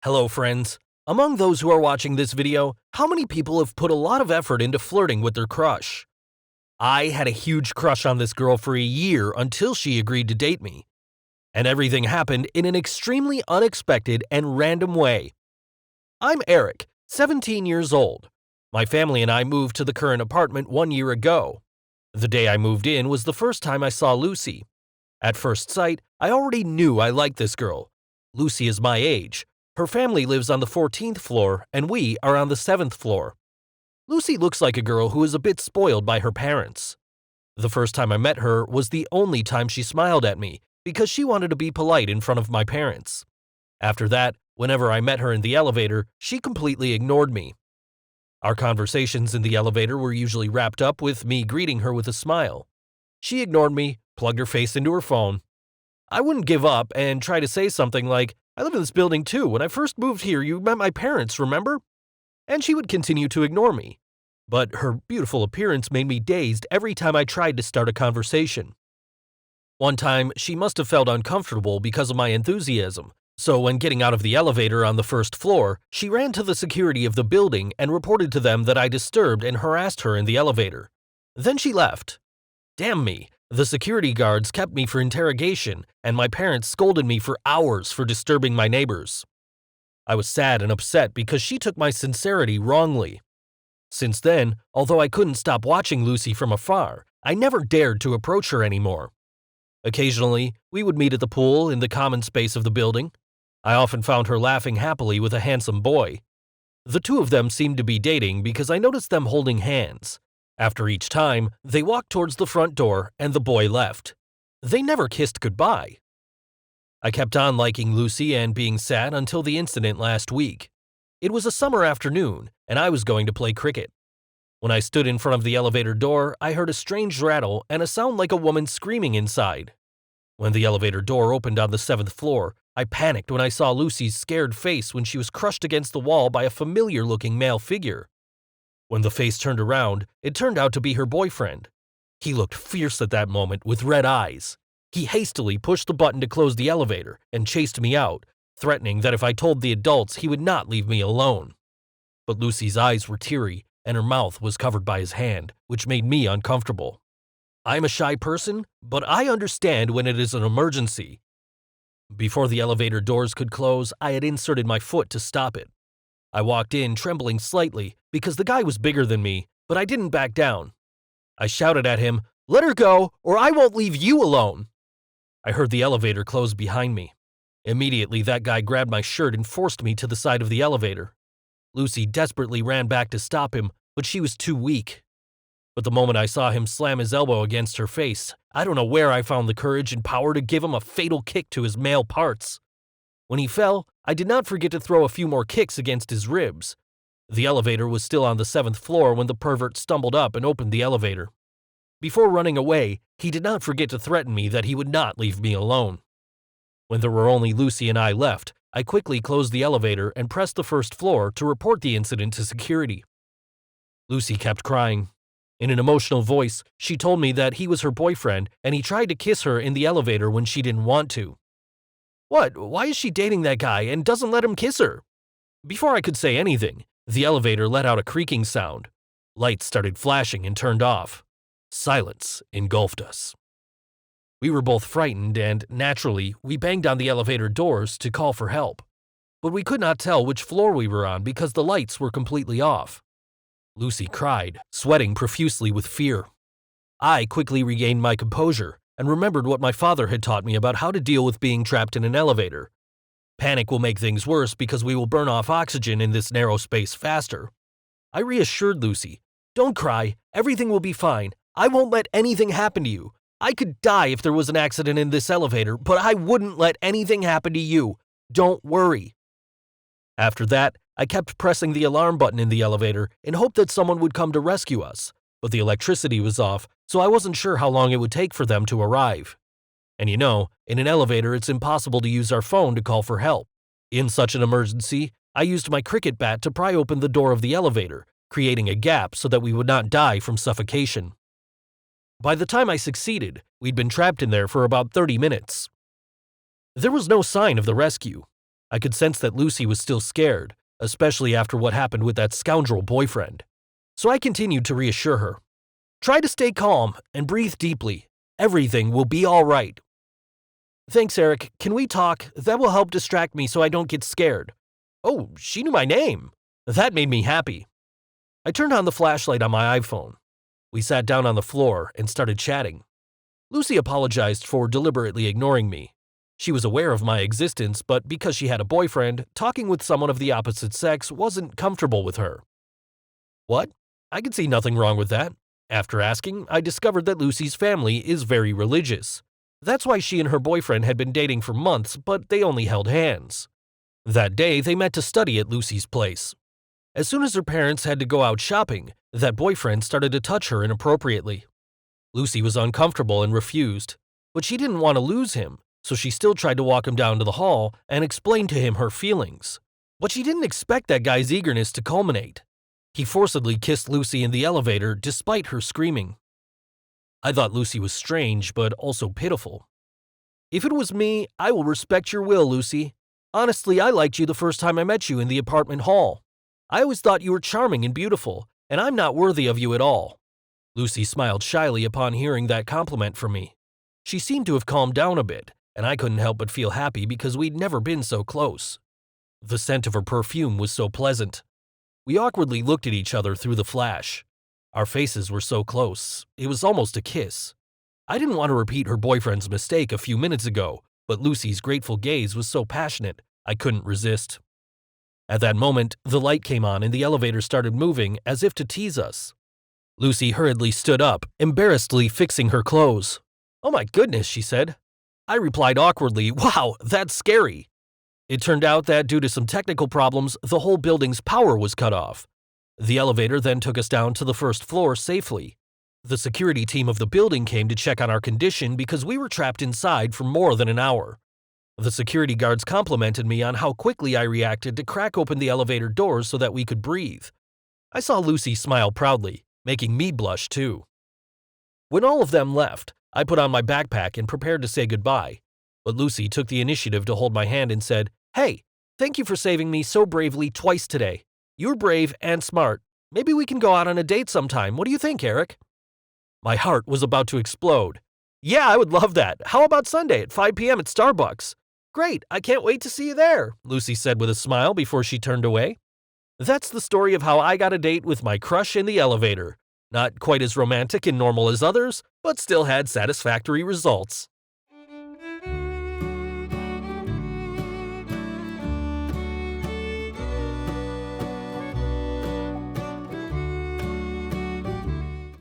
Hello friends. Among those who are watching this video, how many people have put a lot of effort into flirting with their crush? I had a huge crush on this girl for a year until she agreed to date me. And everything happened in an extremely unexpected and random way. I'm Eric, 17 years old. My family and I moved to the current apartment 1 year ago. The day I moved in was the first time I saw Lucy. At first sight, I already knew I liked this girl. Lucy is my age. Her family lives on the 14th floor, and we are on the 7th floor. Lucy looks like a girl who is a bit spoiled by her parents. The first time I met her was the only time she smiled at me, because she wanted to be polite in front of my parents. After that, whenever I met her in the elevator, she completely ignored me. Our conversations in the elevator were usually wrapped up with me greeting her with a smile. She ignored me, plugged her face into her phone. I wouldn't give up and try to say something like, "I live in this building too. When I first moved here, you met my parents, remember?" And she would continue to ignore me. But her beautiful appearance made me dazed every time I tried to start a conversation. One time, she must have felt uncomfortable because of my enthusiasm. So when getting out of the elevator on the first floor, she ran to the security of the building and reported to them that I disturbed and harassed her in the elevator. Then she left. Damn me, the security guards kept me for interrogation, and my parents scolded me for hours for disturbing my neighbors. I was sad and upset because she took my sincerity wrongly. Since then, although I couldn't stop watching Lucy from afar, I never dared to approach her anymore. Occasionally, we would meet at the pool in the common space of the building. I often found her laughing happily with a handsome boy. The two of them seemed to be dating because I noticed them holding hands. After each time, they walked towards the front door and the boy left. They never kissed goodbye. I kept on liking Lucy and being sad until the incident last week. It was a summer afternoon, and I was going to play cricket. When I stood in front of the elevator door, I heard a strange rattle and a sound like a woman screaming inside. When the elevator door opened on the 7th floor, I panicked when I saw Lucy's scared face when she was crushed against the wall by a familiar-looking male figure. When the face turned around, it turned out to be her boyfriend. He looked fierce at that moment with red eyes. He hastily pushed the button to close the elevator and chased me out, threatening that if I told the adults, he would not leave me alone. But Lucy's eyes were teary, and her mouth was covered by his hand, which made me uncomfortable. I'm a shy person, but I understand when it is an emergency. Before the elevator doors could close, I had inserted my foot to stop it. I walked in trembling slightly because the guy was bigger than me, but I didn't back down. I shouted at him, "Let her go, or I won't leave you alone." I heard the elevator close behind me. Immediately, that guy grabbed my shirt and forced me to the side of the elevator. Lucy desperately ran back to stop him, but she was too weak. But the moment I saw him slam his elbow against her face, I don't know where I found the courage and power to give him a fatal kick to his male parts. When he fell, I did not forget to throw a few more kicks against his ribs. The elevator was still on the 7th floor when the pervert stumbled up and opened the elevator. Before running away, he did not forget to threaten me that he would not leave me alone. When there were only Lucy and I left, I quickly closed the elevator and pressed the first floor to report the incident to security. Lucy kept crying. In an emotional voice, she told me that he was her boyfriend and he tried to kiss her in the elevator when she didn't want to. What? Why is she dating that guy and doesn't let him kiss her? Before I could say anything, the elevator let out a creaking sound. Lights started flashing and turned off. Silence engulfed us. We were both frightened and, naturally, we banged on the elevator doors to call for help. But we could not tell which floor we were on because the lights were completely off. Lucy cried, sweating profusely with fear. I quickly regained my composure and remembered what my father had taught me about how to deal with being trapped in an elevator. Panic will make things worse because we will burn off oxygen in this narrow space faster. I reassured Lucy, "Don't cry, everything will be fine. I won't let anything happen to you. I could die if there was an accident in this elevator, but I wouldn't let anything happen to you. Don't worry." After that, I kept pressing the alarm button in the elevator in hope that someone would come to rescue us, but the electricity was off, so I wasn't sure how long it would take for them to arrive. And you know, in an elevator it's impossible to use our phone to call for help. In such an emergency, I used my cricket bat to pry open the door of the elevator, creating a gap so that we would not die from suffocation. By the time I succeeded, we'd been trapped in there for about 30 minutes. There was no sign of the rescue. I could sense that Lucy was still scared, especially after what happened with that scoundrel boyfriend. So I continued to reassure her. Try to stay calm and breathe deeply. Everything will be all right. Thanks, Eric. Can we talk? That will help distract me so I don't get scared. Oh, she knew my name. That made me happy. I turned on the flashlight on my iPhone. We sat down on the floor and started chatting. Lucy apologized for deliberately ignoring me. She was aware of my existence, but because she had a boyfriend, talking with someone of the opposite sex wasn't comfortable with her. What? I could see nothing wrong with that. After asking, I discovered that Lucy's family is very religious. That's why she and her boyfriend had been dating for months, but they only held hands. That day, they met to study at Lucy's place. As soon as her parents had to go out shopping, that boyfriend started to touch her inappropriately. Lucy was uncomfortable and refused, but she didn't want to lose him, so she still tried to walk him down to the hall and explain to him her feelings. But she didn't expect that guy's eagerness to culminate. He forcibly kissed Lucy in the elevator despite her screaming. I thought Lucy was strange, but also pitiful. If it was me, I will respect your will, Lucy. Honestly, I liked you the first time I met you in the apartment hall. I always thought you were charming and beautiful, and I'm not worthy of you at all. Lucy smiled shyly upon hearing that compliment from me. She seemed to have calmed down a bit, and I couldn't help but feel happy because we'd never been so close. The scent of her perfume was so pleasant. We awkwardly looked at each other through the flash. Our faces were so close, it was almost a kiss. I didn't want to repeat her boyfriend's mistake a few minutes ago, but Lucy's grateful gaze was so passionate, I couldn't resist. At that moment, the light came on and the elevator started moving as if to tease us. Lucy hurriedly stood up, embarrassedly fixing her clothes. Oh my goodness, she said. I replied awkwardly, wow, that's scary. It turned out that due to some technical problems, the whole building's power was cut off. The elevator then took us down to the first floor safely. The security team of the building came to check on our condition because we were trapped inside for more than an hour. The security guards complimented me on how quickly I reacted to crack open the elevator doors so that we could breathe. I saw Lucy smile proudly, making me blush too. When all of them left, I put on my backpack and prepared to say goodbye, but Lucy took the initiative to hold my hand and said, Hey, thank you for saving me so bravely twice today. You're brave and smart. Maybe we can go out on a date sometime. What do you think, Eric? My heart was about to explode. Yeah, I would love that. How about Sunday at 5 p.m. at Starbucks? Great, I can't wait to see you there, Lucy said with a smile before she turned away. That's the story of how I got a date with my crush in the elevator. Not quite as romantic and normal as others, but still had satisfactory results.